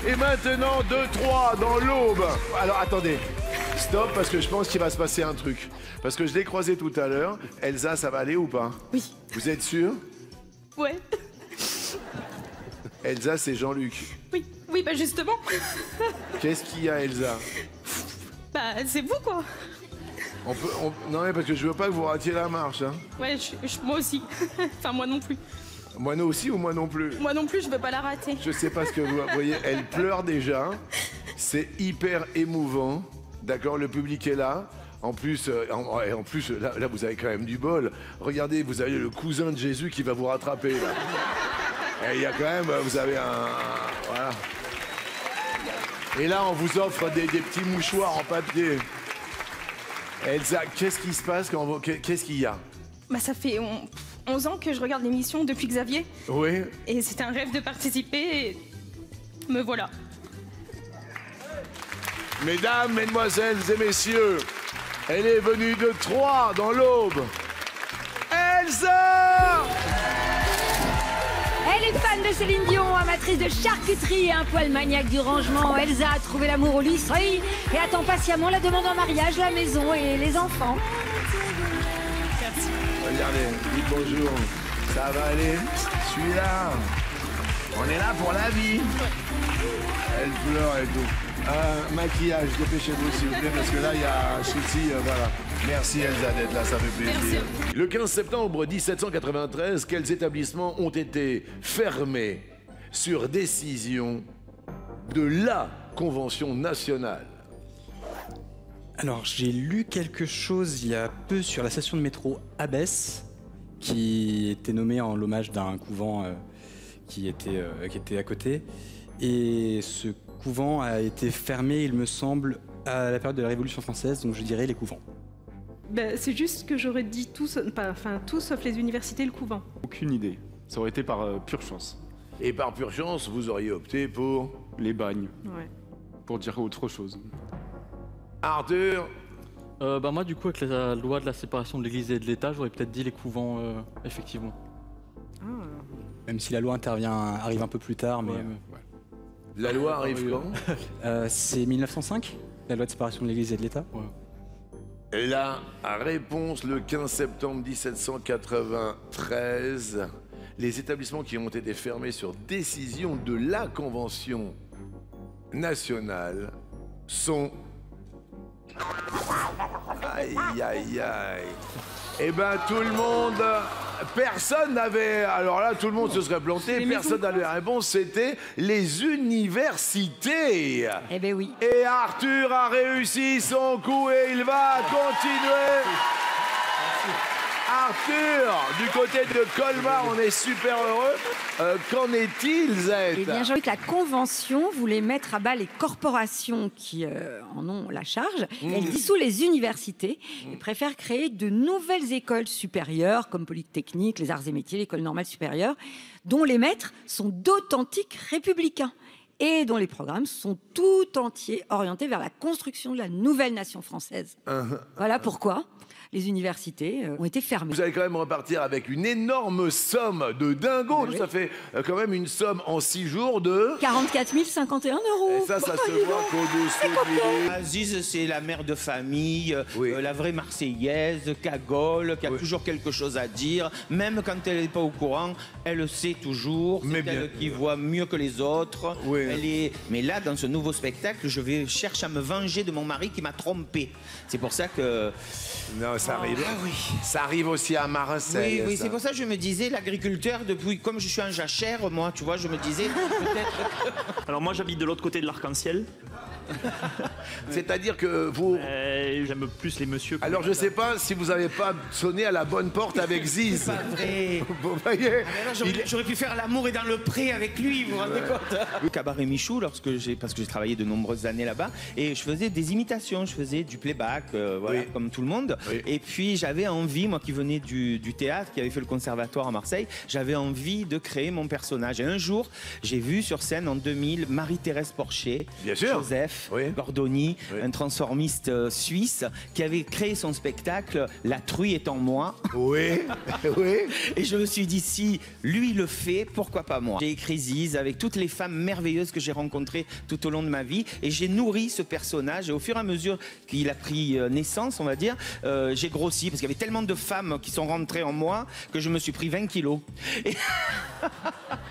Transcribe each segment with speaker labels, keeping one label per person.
Speaker 1: Et maintenant 2-3 dans l'Aube. Alors attendez, stop parce que je pense qu'il va se passer un truc. Parce que je l'ai croisé tout à l'heure. Elsa, ça va aller ou pas?
Speaker 2: Oui.
Speaker 1: Vous êtes sûr?
Speaker 2: Ouais.
Speaker 1: Elsa, c'est Jean-Luc.
Speaker 2: Oui, oui, bah justement.
Speaker 1: Qu'est-ce qu'il y a, Elsa?
Speaker 2: Bah c'est vous quoi.
Speaker 1: Non mais parce que je veux pas que vous ratiez la marche. Hein.
Speaker 2: Ouais, moi aussi. Enfin moi non plus.
Speaker 1: Moi non aussi ou moi non plus?
Speaker 2: Moi non plus, je veux pas la rater.
Speaker 1: Je sais pas ce que vous voyez, elle pleure déjà. C'est hyper émouvant. D'accord, le public est là. En plus, là, vous avez quand même du bol. Regardez, vous avez le cousin de Jésus qui va vous rattraper. Là. Et il y a quand même, vous avez voilà. Et là, on vous offre des petits mouchoirs en papier. Elsa, qu'est-ce qui se passe qu'est-ce qu'il y a?
Speaker 2: Bah ça fait 11 ans que je regarde l'émission depuis Xavier.
Speaker 1: Oui.
Speaker 2: Et c'était un rêve de participer et me voilà.
Speaker 1: Mesdames, mesdemoiselles et messieurs, elle est venue de Troyes dans l'Aube. Elsa!
Speaker 3: Elle est fan de Céline Dion, amatrice de charcuterie et un poil maniaque du rangement. Elsa a trouvé l'amour au lycée et attend patiemment la demande en mariage, la maison et les enfants.
Speaker 2: Merci.
Speaker 1: Regardez, dites bonjour. Ça va aller? Je suis là. On est là pour la vie. Elle pleure et tout. Maquillage, dépêchez-vous s'il vous plaît, parce que là, il y a un souci, voilà. Merci Elsa d'être là, ça fait plaisir.
Speaker 2: Merci.
Speaker 1: Le 15 septembre 1793, quels établissements ont été fermés sur décision de la Convention nationale?
Speaker 4: Alors, j'ai lu quelque chose il y a peu sur la station de métro Abbesse, qui était nommée en l'hommage d'un couvent qui était à côté. Et ce couvent a été fermé, il me semble, à la période de la Révolution française, donc je dirais les couvents.
Speaker 2: Bah, c'est juste que j'aurais dit tout sauf les universités et le couvent.
Speaker 5: Aucune idée. Ça aurait été par pure chance.
Speaker 1: Et par pure chance, vous auriez opté pour
Speaker 5: Les bagnes,
Speaker 2: Ouais.
Speaker 5: pour dire autre chose.
Speaker 1: Arthur?
Speaker 6: Bah moi du coup avec la loi de la séparation de l'Église et de l'État, j'aurais peut-être dit les couvents effectivement.
Speaker 4: Même si la loi arrive un peu plus tard, mais...
Speaker 6: Ouais.
Speaker 1: La loi arrive quand?
Speaker 4: C'est 1905, la loi de séparation de l'Église et de l'État.
Speaker 6: Ouais.
Speaker 1: La réponse, le 15 septembre 1793, les établissements qui ont été fermés sur décision de la Convention nationale sont... Aïe, aïe, aïe. Eh ben, tout le monde... Personne n'avait... Alors là, tout le monde se serait planté. Personne n'avait la réponse. C'était les universités.
Speaker 3: Eh ben oui.
Speaker 1: Et Arthur a réussi son coup et il va continuer. Arthur, du côté de Colmar, on est super heureux. Qu'en est-il, Zette?
Speaker 3: Eh bien, Jean-Luc, la Convention voulait mettre à bas les corporations qui en ont la charge. Elle dissout les universités et préfère créer de nouvelles écoles supérieures, comme Polytechnique, les Arts et Métiers, l'École normale supérieure, dont les maîtres sont d'authentiques républicains et dont les programmes sont tout entiers orientés vers la construction de la nouvelle nation française. Voilà pourquoi les universités ont été fermées.
Speaker 1: Vous allez quand même repartir avec une énorme somme de dingo.
Speaker 3: Oui.
Speaker 1: Ça fait quand même une somme en 6 jours de...
Speaker 3: 44 051 €.
Speaker 1: Et ça se voit qu'au-dessous de l'idée.
Speaker 7: Aziz, c'est la mère de famille,
Speaker 1: Oui.
Speaker 7: la vraie Marseillaise, cagole, qui a toujours quelque chose à dire. Même quand elle n'est pas au courant, elle le sait toujours.
Speaker 1: Mais
Speaker 7: C'est
Speaker 1: bien.
Speaker 7: elle qui voit mieux que les autres.
Speaker 1: Oui.
Speaker 7: Mais là, dans ce nouveau spectacle, je cherche à me venger de mon mari qui m'a trompé. C'est pour ça que...
Speaker 1: Non, ça arrive.
Speaker 7: Ah oui.
Speaker 1: Ça arrive aussi à Marseille.
Speaker 7: Oui,
Speaker 1: ça.
Speaker 7: c'est pour ça que je me disais, l'agriculteur, depuis, comme je suis un jachère, moi, tu vois, je me disais, peut-être...
Speaker 8: Alors moi j'habite de l'autre côté de l'arc-en-ciel.
Speaker 1: C'est-à-dire que vous...
Speaker 8: J'aime plus les messieurs.
Speaker 1: Alors je sais pas si vous n'avez pas sonné à la bonne porte avec Ziz.
Speaker 7: C'est pas vrai.
Speaker 1: Vous voyez,
Speaker 7: J'aurais pu faire l'amour et dans le pré avec lui, vous vous rendez compte? Le cabaret Michou, parce que j'ai travaillé de nombreuses années là-bas, et je faisais des imitations, je faisais du playback, voilà,
Speaker 1: Oui.
Speaker 7: comme tout le monde.
Speaker 1: Oui.
Speaker 7: Et puis j'avais envie, moi qui venais du théâtre, qui avait fait le conservatoire à Marseille, j'avais envie de créer mon personnage. Et un jour, j'ai vu sur scène en 2000 Marie-Thérèse Porcher,
Speaker 1: Bien sûr.
Speaker 7: Joseph, Joseph
Speaker 1: Oui.
Speaker 7: Gordoni,
Speaker 1: Oui.
Speaker 7: un transformiste suisse, qui avait créé son spectacle « La truie est en moi ».
Speaker 1: Oui, oui.
Speaker 7: Et je me suis dit, si lui le fait, pourquoi pas moi? J'ai écrit Ziz avec toutes les femmes merveilleuses que j'ai rencontrées tout au long de ma vie et j'ai nourri ce personnage. Et au fur et à mesure qu'il a pris naissance, on va dire, j'ai grossi parce qu'il y avait tellement de femmes qui sont rentrées en moi que je me suis pris 20 kilos. Et...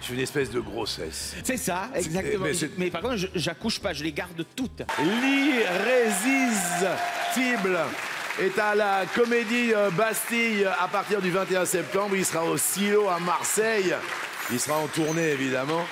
Speaker 1: Je suis une espèce de grossesse.
Speaker 7: C'est ça, exactement. Mais par contre, j'accouche pas, je les garde toutes.
Speaker 1: L'irrésistible est à la Comédie Bastille à partir du 21 septembre. Il sera au Silo à Marseille. Il sera en tournée, évidemment.